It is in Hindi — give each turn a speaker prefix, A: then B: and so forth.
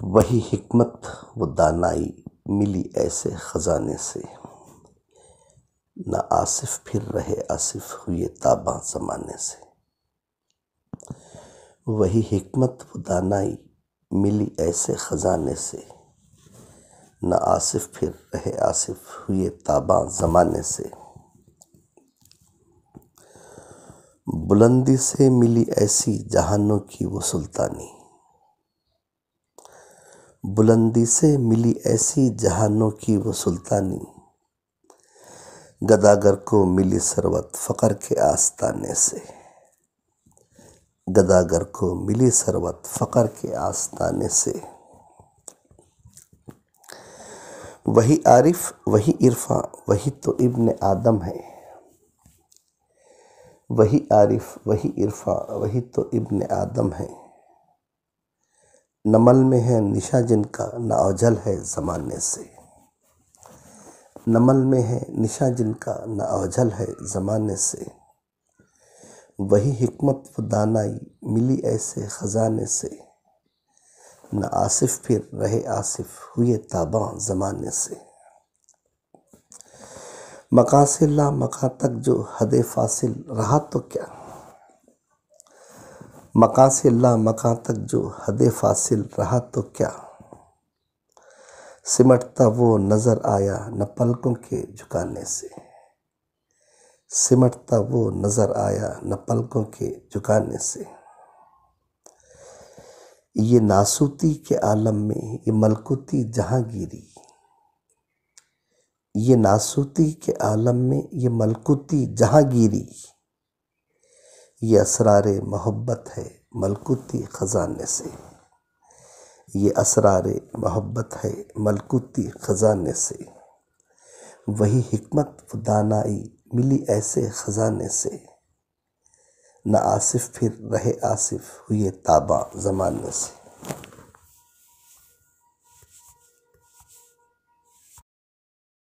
A: वही हिकमत वो दानाई मिली ऐसे खजाने से, न आसिफ फिर रहे आसिफ हुए ताबा ज़माने से। वही हिकमत वो दानाई मिली ऐसे खजाने से, न आसिफ फिर रहे आसिफ हुए ताबा ज़माने से। बुलंदी से मिली ऐसी जहानों की वो सुल्तानी, बुलंदी से मिली ऐसी जहानों की वो सुल्तानी। गदागर को मिली सरवत फ़क्र के आस्ताने से, गदागर को मिली सरवत फ़क्र के आस्ताने से। वही आरिफ वही इरफा वही तो इब्न आदम है, वही आरिफ वही इरफा वही तो इब्न आदम है। नमल में है निशा जिनका न औजल है ज़माने से, नमल में है निशा जिनका न औजल है ज़माने से। वही हिकमत व दानाई मिली ऐसे ख़जाने से, न आसिफ फिर रहे आसिफ हुए ताबा ज़माने से। मका से ला मका तक जो हद फासिल रहा तो क्या, मका से ला मका तक जो हद फासिल रहा तो क्या। सिमटता वो नज़र आया न पलकों के झुकाने से, सिमटता वो नज़र आया न पलकों के झुकाने से। ये नासूती के आलम में ये मलकुती जहांगीरी, ये नासूती के आलम में ये मलकुती जहांगीरी। ये असरारे मोहब्बत है मलकुती ख़जाने से, ये असरारे मोहब्बत है मलकुती ख़जाने से। वही हिकमत व दानाई मिली ऐसे ख़जाने से, न आसिफ फिर रहे आसिफ हुए ताबा ज़माने से।